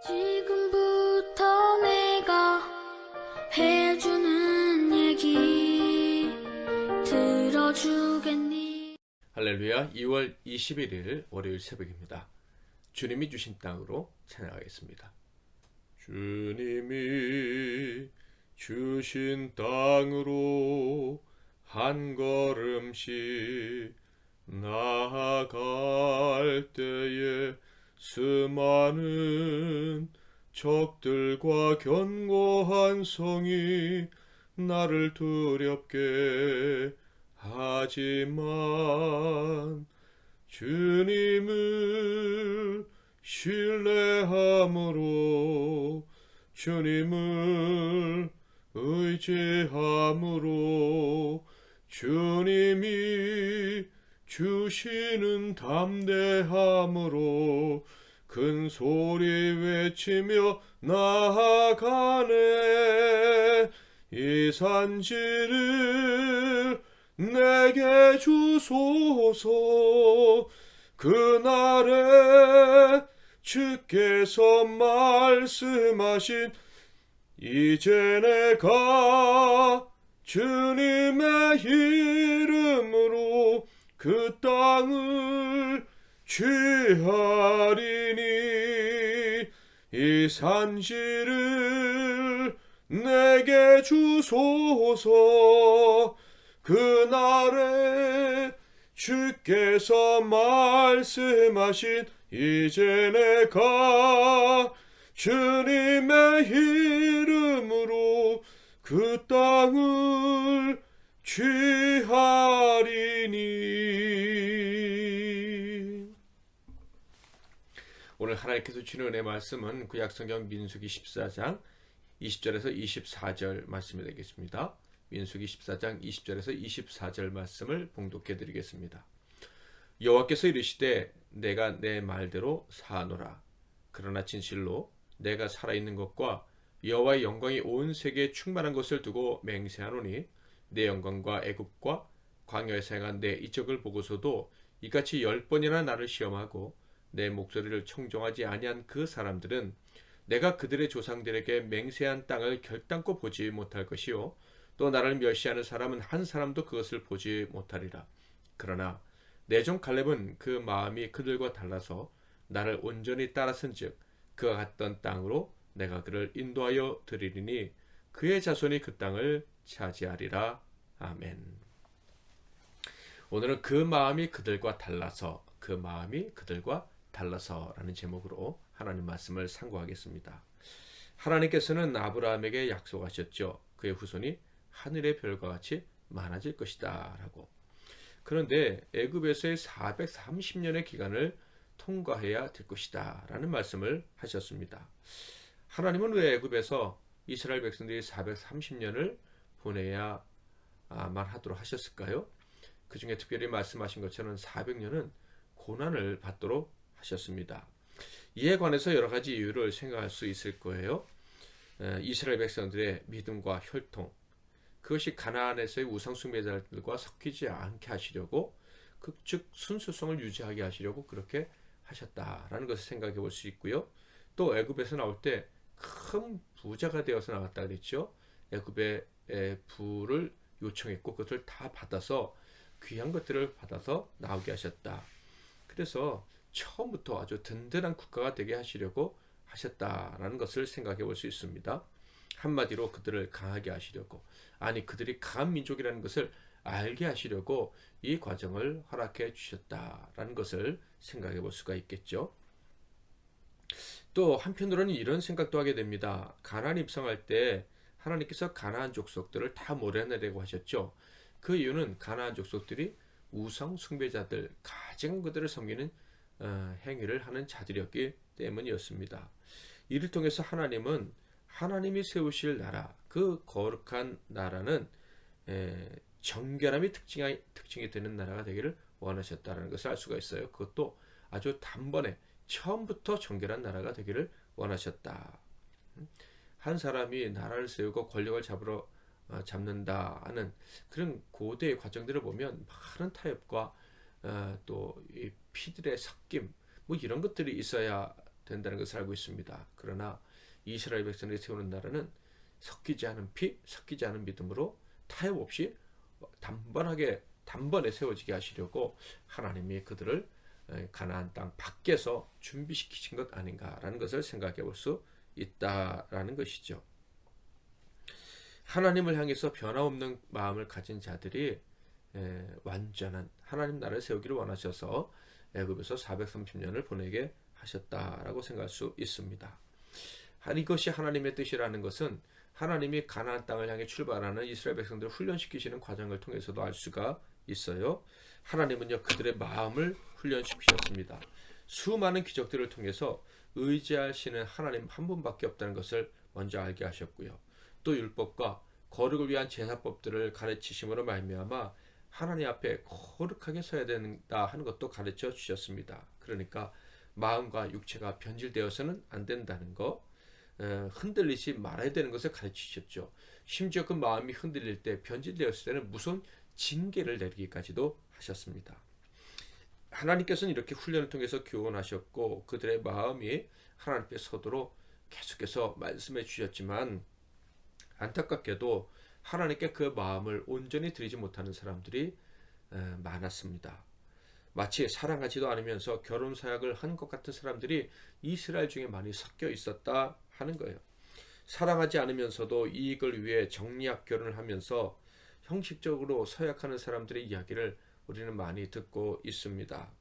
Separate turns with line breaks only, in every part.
지금부터 내가 해주는 얘기 들어주겠니?
할렐루야. 2월 21일 월요일 새벽입니다. 주님이 주신 땅으로 찬양하겠습니다. 주님이 주신 땅으로 한 걸음씩 나아갈 때에 수많은 적들과 견고한 성이 나를 두렵게 하지만 주님을 신뢰함으로 주님을 의지함으로 주님이 주시는 담대함으로 큰 소리 외치며 나아가네. 이 산지를 내게 주소서. 그날에 주께서 말씀하신 이제 내가 주님의 이름으로 그 땅을 취하리니 이 산지를 내게 주소서. 그날에 주께서 말씀하신 이제 내가 주님의 이름으로 그 땅을 취하리니. 오늘 하나님께서 주는 은혜의 말씀은 구약성경 민수기 14장 20절에서 24절 말씀이 되겠습니다. 민수기 14장 20절에서 24절 말씀을 봉독해 드리겠습니다. 여호와께서 이르시되 내가 내 말대로 사노라. 그러나 진실로 내가 살아있는 것과 여호와의 영광이 온 세계에 충만한 것을 두고 맹세하노니 내 영광과 애굽과 광야에서 행한 내 이적을 보고서도 이같이 10번이나 나를 시험하고 내 목소리를 청종하지 아니한 그 사람들은 내가 그들의 조상들에게 맹세한 땅을 결단코 보지 못할 것이요 또 나를 멸시하는 사람은 한 사람도 그것을 보지 못하리라. 그러나 내 종 갈렙은 그 마음이 그들과 달라서 나를 온전히 따랐은즉 그가 갔던 땅으로 내가 그를 인도하여 드리리니 그의 자손이 그 땅을 차지하리라. 아멘. 오늘은 그 마음이 그들과 달라서, 그 마음이 그들과 달라서라는 제목으로 하나님 말씀을 상고하겠습니다. 하나님께서는 아브라함에게 약속하셨죠. 그의 후손이 하늘의 별과 같이 많아질 것이다 라고. 그런데 애굽에서의 430년의 기간을 통과해야 될 것이다 라는 말씀을 하셨습니다. 하나님은 왜 애굽에서 이스라엘 백성들이 430년을 보내야만 하도록 하셨을까요? 그 중에 특별히 말씀하신 것처럼 400년은 고난을 받도록 하셨습니다. 이에 관해서 여러 가지 이유를 생각할 수 있을 거예요. 이스라엘 백성들의 믿음과 혈통, 그것이 가나안에서의 우상 숭배자들과 섞이지 않게 하시려고, 즉 순수성을 유지하게 하시려고 그렇게 하셨다라는 것을 생각해 볼 수 있고요. 또 애굽에서 나올 때 큰 부자가 되어서 나왔다 그랬죠. 애굽의 부를 요청했고 그것을 다 받아서 귀한 것들을 받아서 나오게 하셨다. 그래서 처음부터 아주 든든한 국가가 되게 하시려고 하셨다라는 것을 생각해 볼 수 있습니다. 한마디로 그들을 강하게 하시려고, 아니 그들이 강한 민족이라는 것을 알게 하시려고 이 과정을 허락해 주셨다라는 것을 생각해 볼 수가 있겠죠. 또 한편으로는 이런 생각도 하게 됩니다. 가나안 입성할 때 하나님께서 가나안 족속들을 다 몰아내려고 하셨죠. 그 이유는 가나안 족속들이 우상 숭배자들, 가증 그들을 섬기는 행위를 하는 자들이었기 때문이었습니다. 이를 통해서 하나님은 하나님이 세우실 나라, 그 거룩한 나라는 정결함이 특징이 되는 나라가 되기를 원하셨다는 것을 알 수가 있어요. 그것도 아주 단번에 처음부터 정결한 나라가 되기를 원하셨다. 한 사람이 나라를 세우고 권력을 잡는다 하는 그런 고대의 과정들을 보면 많은 타협과 또 이 피들의 섞임, 뭐 이런 것들이 있어야 된다는 것을 알고 있습니다. 그러나 이스라엘 백성들이 세우는 나라는 섞이지 않은 피, 섞이지 않은 믿음으로 타협 없이 단번에 세워지게 하시려고 하나님이 그들을 가나안 땅 밖에서 준비시키신 것 아닌가라는 것을 생각해 볼 수 있다라는 것이죠. 하나님을 향해서 변화없는 마음을 가진 자들이 완전한 하나님 나라를 세우기를 원하셔서 애굽에서 430년을 보내게 하셨다라고 생각할 수 있습니다. 이것이 하나님의 뜻이라는 것은 하나님이 가나안 땅을 향해 출발하는 이스라엘 백성들을 훈련시키시는 과정을 통해서도 알 수가 있어요. 하나님은요 그들의 마음을 훈련시키셨습니다. 수많은 기적들을 통해서 의지하시는 하나님 한 분밖에 없다는 것을 먼저 알게 하셨고요. 또 율법과 거룩을 위한 제사법들을 가르치심으로 말미암아 하나님 앞에 거룩하게 서야 된다 하는 것도 가르쳐 주셨습니다. 그러니까 마음과 육체가 변질되어서는 안 된다는 것, 흔들리지 말아야 되는 것을 가르치셨죠. 심지어 그 마음이 흔들릴 때 변질되었을 때는 무슨 징계를 내리기까지도 하셨습니다. 하나님께서는 이렇게 훈련을 통해서 교훈하셨고 그들의 마음이 하나님 앞에 서도록 계속해서 말씀해 주셨지만 안타깝게도 하나님께 그 마음을 온전히 드리지 못하는 사람들이 많았습니다. 마치 사랑하지도 않으면서 결혼 사역을 한 것 같은 사람들이 이스라엘 중에 많이 섞여 있었다 하는 거예요. 사랑하지 않으면서도 이익을 위해 정리학 결혼을 하면서 형식적으로 서약하는 사람들의 이야기를 우리는 많이 듣고 있습니다.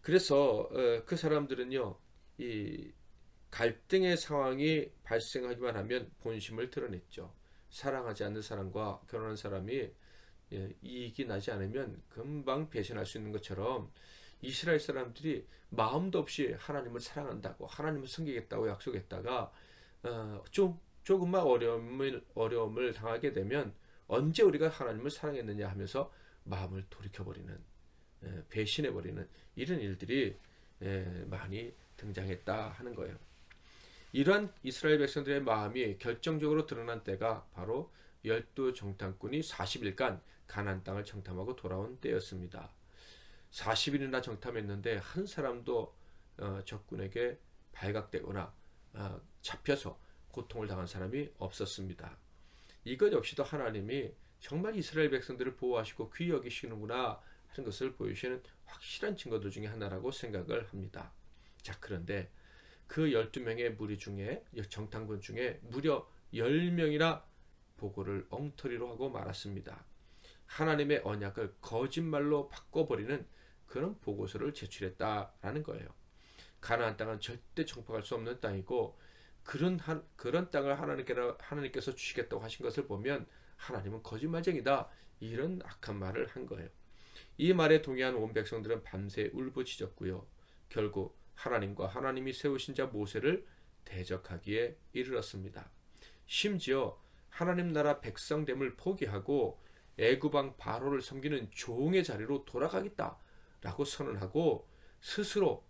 그래서 그 사람들은요, 이 갈등의 상황이 발생하기만 하면 본심을 드러냈죠. 사랑하지 않는 사람과 결혼한 사람이 이익이 나지 않으면 금방 배신할 수 있는 것처럼 이스라엘 사람들이 마음도 없이 하나님을 사랑한다고 하나님을 섬기겠다고 약속했다가 조금만 어려움을 당하게 되면 언제 우리가 하나님을 사랑했느냐 하면서 마음을 돌이켜버리는 배신해버리는 이런 일들이 많이 등장했다 하는 거예요. 이러한 이스라엘 백성들의 마음이 결정적으로 드러난 때가 바로 12정탐꾼이 40일간 가나안 땅을 정탐하고 돌아온 때였습니다. 40일이나 정탐했는데 한 사람도 적군에게 발각되거나 잡혀서 고통을 당한 사람이 없었습니다. 이것 역시도 하나님이 정말 이스라엘 백성들을 보호하시고 귀히 여기시는구나 하는 것을 보여주시는 확실한 증거들 중에 하나라고 생각을 합니다. 자, 그런데 그 12명의 무리 중에 정탐꾼 중에 무려 10명이나 보고를 엉터리로 하고 말았습니다. 하나님의 언약을 거짓말로 바꿔버리는 그런 보고서를 제출했다라는 거예요. 가나안 땅은 절대 정복할 수 없는 땅이고 그런 땅을 하나님께서 주시겠다고 하신 것을 보면 하나님은 거짓말쟁이다 이런 악한 말을 한 거예요. 이 말에 동의한 온 백성들은 밤새 울부짖었고요. 결국 하나님과 하나님이 세우신 자 모세를 대적하기에 이르렀습니다. 심지어 하나님 나라 백성됨을 포기하고 애굽 왕 바로를 섬기는 종의 자리로 돌아가겠다라고 선언하고 스스로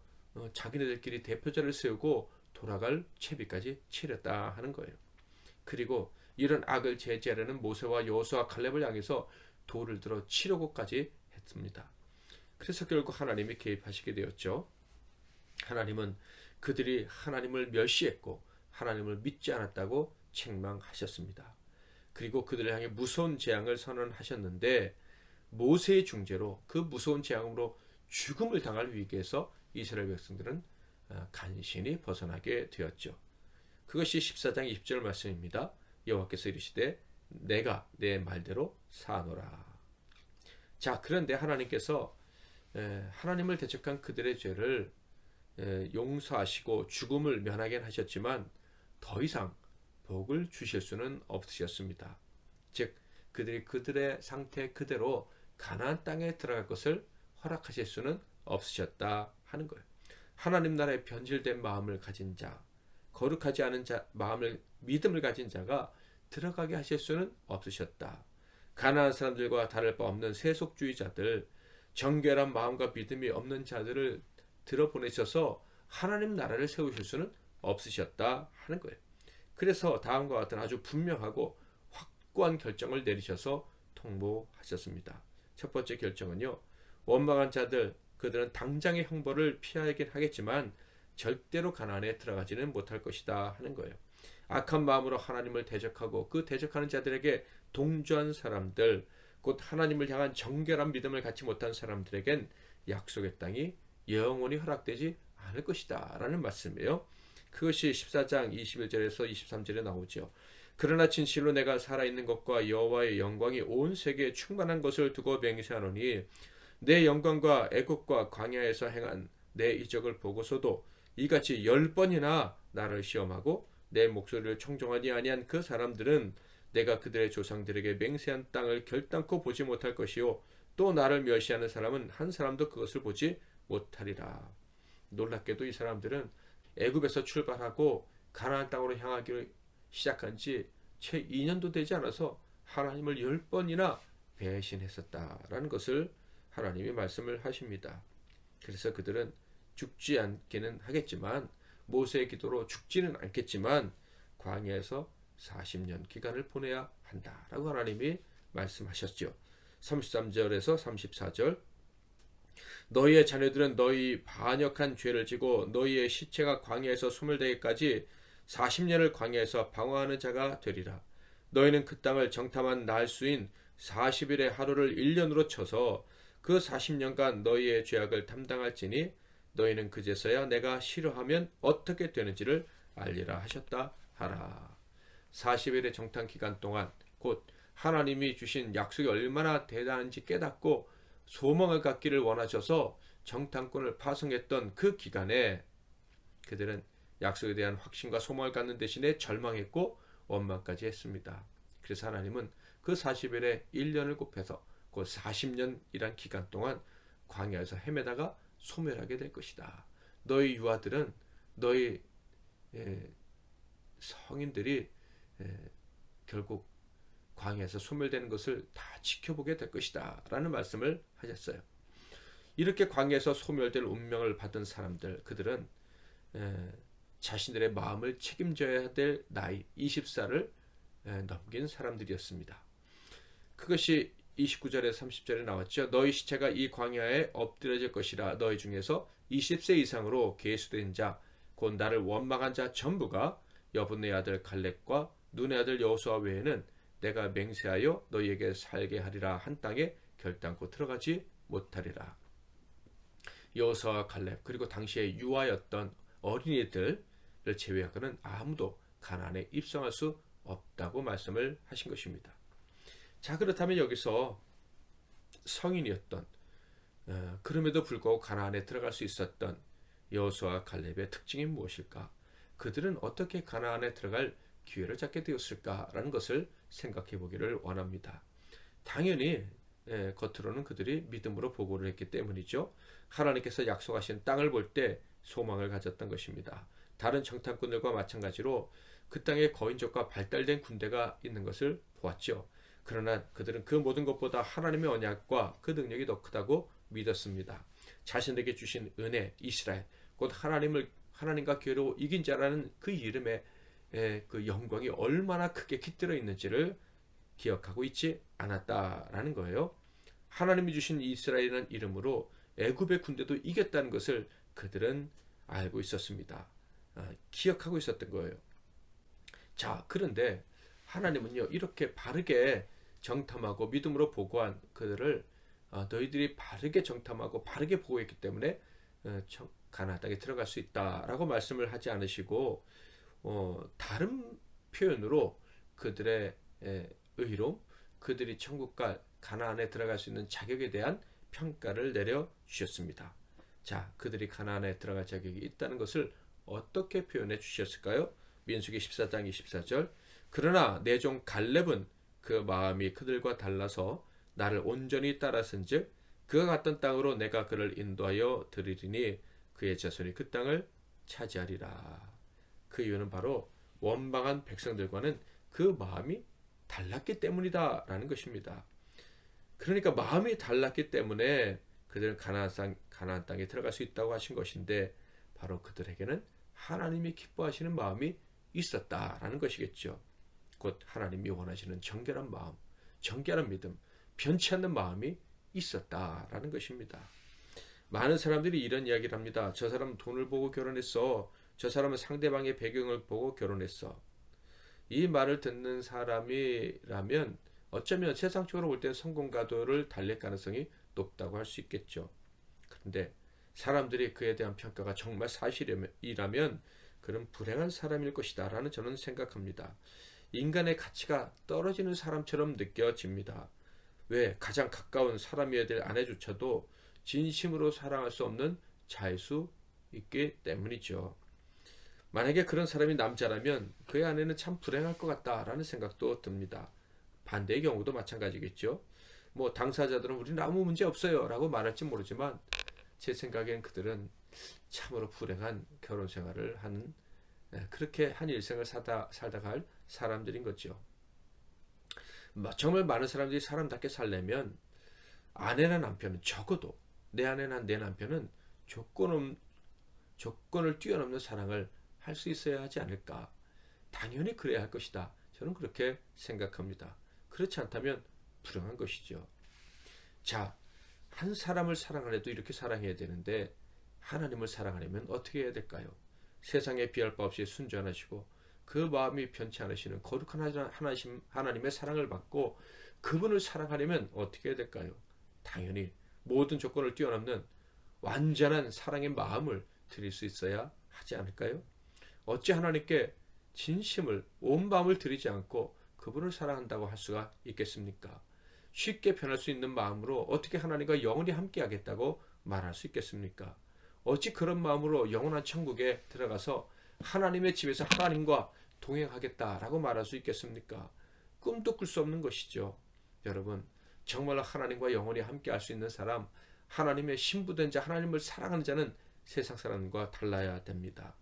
자기네들끼리 대표자를 세우고 돌아갈 채비까지 치렀다 하는 거예요. 그리고 이런 악을 제지하려는 모세와 여호수아 갈렙을 향해서 돌을 들어 치려고까지 했습니다. 그래서 결국 하나님이 개입하시게 되었죠. 하나님은 그들이 하나님을 멸시했고 하나님을 믿지 않았다고 책망하셨습니다. 그리고 그들을 향해 무서운 재앙을 선언하셨는데 모세의 중재로 그 무서운 재앙으로 죽음을 당할 위기에서 이스라엘 백성들은 간신히 벗어나게 되었죠. 그것이 14장 20절 말씀입니다. 여호와께서 이르시되 내가 내 말대로 사노라. 자, 그런데 하나님께서 하나님을 대적한 그들의 죄를 용서하시고 죽음을 면하게 하셨지만 더 이상 복을 주실 수는 없으셨습니다. 즉 그들의 상태 그대로 가나안 땅에 들어갈 것을 허락하실 수는 없으셨다 하는 거예요. 하나님 나라의 변질된 마음을 가진 자, 거룩하지 않은 자, 믿음을 가진 자가 들어가게 하실 수는 없으셨다. 가나안 사람들과 다를 바 없는 세속주의자들, 정결한 마음과 믿음이 없는 자들을 들어보내셔서 하나님 나라를 세우실 수는 없으셨다 하는 거예요. 그래서 다음과 같은 아주 분명하고 확고한 결정을 내리셔서 통보하셨습니다. 첫 번째 결정은요, 원망한 자들, 그들은 당장의 형벌을 피하긴 하겠지만 절대로 가나안에 들어가지는 못할 것이다 하는 거예요. 악한 마음으로 하나님을 대적하고 그 대적하는 자들에게 동조한 사람들, 곧 하나님을 향한 정결한 믿음을 갖지 못한 사람들에겐 약속의 땅이 영원히 허락되지 않을 것이다 라는 말씀이에요. 그것이 14장 21절에서 23절에 나오죠. 그러나 진실로 내가 살아있는 것과 여호와의 영광이 온 세계에 충만한 것을 두고 맹세하노니 내 영광과 애국과 광야에서 행한 내 이적을 보고서도 이같이 10번이나 나를 시험하고 내 목소리를 청종하지 아니한 그 사람들은 내가 그들의 조상들에게 맹세한 땅을 결단코 보지 못할 것이요 또 나를 멸시하는 사람은 한 사람도 그것을 보지 못하리라. 놀랍게도 이 사람들은 애굽에서 출발하고 가나안 땅으로 향하기를 시작한 지 채 2년도 되지 않아서 하나님을 10번이나 배신했었다라는 것을 하나님이 말씀을 하십니다. 그래서 그들은 죽지 않기는 하겠지만 모세의 기도로 죽지는 않겠지만 광야에서 40년 기간을 보내야 한다라고 하나님이 말씀하셨죠. 33절에서 34절 너희의 자녀들은 너희 반역한 죄를 지고 너희의 시체가 광야에서 소멸되기까지 40년을 광야에서 방황하는 자가 되리라. 너희는 그 땅을 정탐한 날수인 40일의 하루를 1년으로 쳐서 그 40년간 너희의 죄악을 담당할지니 너희는 그제서야 내가 싫어하면 어떻게 되는지를 알리라 하셨다 하라. 40일의 정탐 기간 동안 곧 하나님이 주신 약속이 얼마나 대단한지 깨닫고 소망을 갖기를 원하셔서 정탐꾼을 파송했던 그 기간에 그들은 약속에 대한 확신과 소망을 갖는 대신에 절망했고 원망까지 했습니다. 그래서 하나님은 그 40일에 1년을 곱해서 그 40년이란 기간 동안 광야에서 헤매다가 소멸하게 될 것이다. 너희 유아들은 너희 성인들이 결국 광야에서 소멸되는 것을 다 지켜보게 될 것이다 라는 말씀을 하셨어요. 이렇게 광야에서 소멸될 운명을 받은 사람들, 그들은 자신들의 마음을 책임져야 될 나이 20살을 넘긴 사람들이었습니다. 그것이 29절에서 30절에 나왔죠. 너희 시체가 이 광야에 엎드려질 것이라. 너희 중에서 20세 이상으로 계수된 자, 곧 나를 원망한 자 전부가 여분의 아들 갈렙과 눈의 아들 여호수아 외에는 내가 맹세하여 너희에게 살게 하리라 한 땅에 결단코 들어가지 못하리라. 여호수아와 갈렙 그리고 당시에 유아였던 어린이들을 제외하고는 아무도 가나안에 입성할 수 없다고 말씀을 하신 것입니다. 자, 그렇다면 여기서 성인이었던 그럼에도 불구하고 가나안에 들어갈 수 있었던 여호수아와 갈렙의 특징이 무엇일까? 그들은 어떻게 가나안에 들어갈 기회를 잡게 되었을까라는 것을 생각해 보기를 원합니다. 당연히 겉으로는 그들이 믿음으로 보고를 했기 때문이죠. 하나님께서 약속하신 땅을 볼 때 소망을 가졌던 것입니다. 다른 정탐꾼들과 마찬가지로 그 땅에 거인족과 발달된 군대가 있는 것을 보았죠. 그러나 그들은 그 모든 것보다 하나님의 언약과 그 능력이 더 크다고 믿었습니다. 자신에게 주신 은혜, 이스라엘, 곧 하나님과 교회로 이긴 자라는 그 이름의 그 영광이 얼마나 크게 깃들어 있는지를 기억하고 있지 않았다라는 거예요. 하나님이 주신 이스라엘이라는 이름으로 애굽의 군대도 이겼다는 것을 그들은 알고 있었습니다. 기억하고 있었던 거예요. 자, 그런데 하나님은요, 이렇게 바르게 정탐하고 믿음으로 보고한 그들을 너희들이 바르게 정탐하고 바르게 보고했기 때문에 가나안 땅에 들어갈 수 있다라고 말씀을 하지 않으시고 다른 표현으로 그들의 의로 그들이 천국과 가나안에 들어갈 수 있는 자격에 대한 평가를 내려주셨습니다. 자, 그들이 가나안에 들어갈 자격이 있다는 것을 어떻게 표현해 주셨을까요? 민수기 14장 24절 그러나 내 종 갈렙은 그 마음이 그들과 달라서 나를 온전히 따랐은즉 그가 갔던 땅으로 내가 그를 인도하여 드리리니 그의 자손이 그 땅을 차지하리라. 그 이유는 바로 원망한 백성들과는 그 마음이 달랐기 때문이다 라는 것입니다. 그러니까 마음이 달랐기 때문에 그들은 가나안 땅에 들어갈 수 있다고 하신 것인데 바로 그들에게는 하나님이 기뻐하시는 마음이 있었다라는 것이겠죠. 곧 하나님이 원하시는 정결한 마음, 정결한 믿음, 변치 않는 마음이 있었다라는 것입니다. 많은 사람들이 이런 이야기를 합니다. 저 사람은 돈을 보고 결혼했어. 저 사람은 상대방의 배경을 보고 결혼했어. 이 말을 듣는 사람이라면 어쩌면 세상적으로 볼 때는 성공 가도를 달랠 가능성이 높다고 할 수 있겠죠. 그런데 사람들이 그에 대한 평가가 정말 사실이라면 그는 불행한 사람일 것이다 라는 저는 생각합니다. 인간의 가치가 떨어지는 사람처럼 느껴집니다. 왜? 가장 가까운 사람이어야 될 아내조차도 진심으로 사랑할 수 없는 자일 수 있기 때문이죠. 만약에 그런 사람이 남자라면 그의 아내는 참 불행할 것 같다라는 생각도 듭니다. 반대의 경우도 마찬가지겠죠. 뭐 당사자들은 우리는 아무 문제 없어요 라고 말할지 모르지만 제 생각엔 그들은 참으로 불행한 결혼 생활을 하는 그렇게 한 일생을 살다가 할 사람들인 거죠. 정말 많은 사람들이 사람답게 살려면 아내나 남편은 적어도 내 아내나 내 남편은 조건을 뛰어넘는 사랑을 할 수 있어야 하지 않을까. 당연히 그래야 할 것이다. 저는 그렇게 생각합니다. 그렇지 않다면 불행한 것이죠. 자, 한 사람을 사랑하려도 이렇게 사랑해야 되는데 하나님을 사랑하려면 어떻게 해야 될까요? 세상에 비할 바 없이 순전하시고 그 마음이 편치 않으시는 거룩한 하나님의 사랑을 받고 그분을 사랑하려면 어떻게 해야 될까요? 당연히 모든 조건을 뛰어넘는 완전한 사랑의 마음을 드릴 수 있어야 하지 않을까요? 어찌 하나님께 진심을 온 마음을 드리지 않고 그분을 사랑한다고 할 수가 있겠습니까? 쉽게 변할 수 있는 마음으로 어떻게 하나님과 영원히 함께하겠다고 말할 수 있겠습니까? 어찌 그런 마음으로 영원한 천국에 들어가서 하나님의 집에서 하나님과 동행하겠다라고 말할 수 있겠습니까? 꿈도 꿀 수 없는 것이죠. 여러분, 정말로 하나님과 영원히 함께할 수 있는 사람, 하나님의 신부된 자, 하나님을 사랑하는 자는 세상 사람과 달라야 됩니다.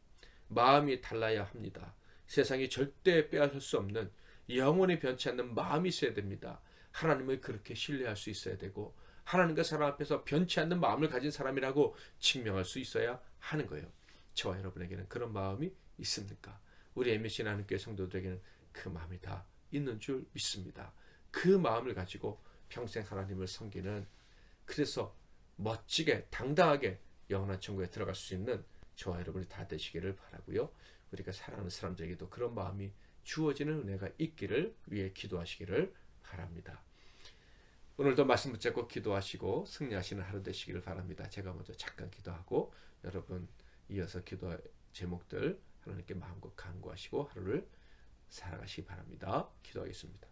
마음이 달라야 합니다. 세상이 절대 빼앗을 수 없는 영원히 변치 않는 마음이 있어야 됩니다. 하나님을 그렇게 신뢰할 수 있어야 되고 하나님과 사람 앞에서 변치 않는 마음을 가진 사람이라고 증명할 수 있어야 하는 거예요. 저와 여러분에게는 그런 마음이 있습니까? 우리 MBC 하나님교회 성도들에게는 그 마음이 다 있는 줄 믿습니다. 그 마음을 가지고 평생 하나님을 섬기는, 그래서 멋지게 당당하게 영원한 천국에 들어갈 수 있는 저와 여러분이 다 되시기를 바라고요. 우리가 사랑하는 사람들에게도 그런 마음이 주어지는 은혜가 있기를 위해 기도하시기를 바랍니다. 오늘도 말씀 붙잡고 기도하시고 승리하시는 하루 되시기를 바랍니다. 제가 먼저 잠깐 기도하고 여러분 이어서 기도 제목들 하나님께 마음껏 간구하시고 하루를 살아가시기 바랍니다. 기도하겠습니다.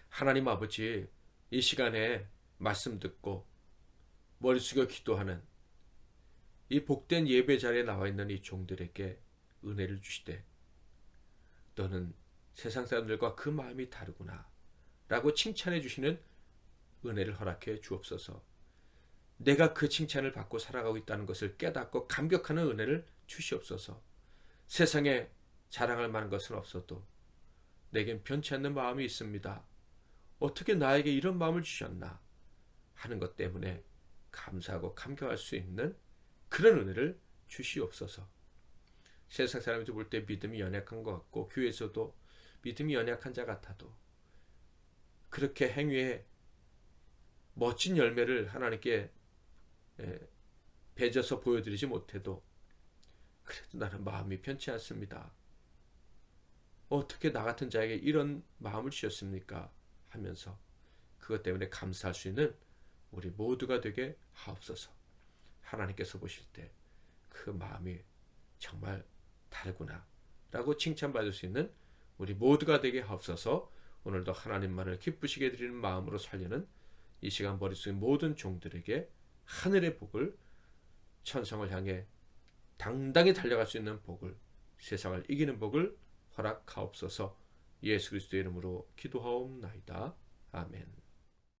하나님 아버지, 이 시간에 말씀 듣고 머리 숙여 기도하는 이 복된 예배 자리에 나와 있는 이 종들에게 은혜를 주시되 너는 세상 사람들과 그 마음이 다르구나 라고 칭찬해 주시는 은혜를 허락해 주옵소서. 내가 그 칭찬을 받고 살아가고 있다는 것을 깨닫고 감격하는 은혜를 주시옵소서. 세상에 자랑할 만한 것은 없어도 내겐 변치 않는 마음이 있습니다. 어떻게 나에게 이런 마음을 주셨나 하는 것 때문에 감사하고 감격할 수 있는 그런 은혜를 주시옵소서. 세상 사람들이 볼 때 믿음이 연약한 것 같고 교회에서도 믿음이 연약한 자 같아도 그렇게 행위에 멋진 열매를 하나님께 맺어서 보여드리지 못해도 그래도 나는 마음이 편치 않습니다. 어떻게 나 같은 자에게 이런 마음을 주셨습니까? 하면서 그것 때문에 감사할 수 있는 우리 모두가 되게 하옵소서. 하나님께서 보실 때 그 마음이 정말 다르구나 라고 칭찬받을 수 있는 우리 모두가 되게 하옵소서. 오늘도 하나님만을 기쁘시게 드리는 마음으로 살려는 이 시간 머릿속에 모든 종들에게 하늘의 복을, 천성을 향해 당당히 달려갈 수 있는 복을, 세상을 이기는 복을 허락하옵소서. 예수 그리스도의 이름으로 기도하옵나이다. 아멘.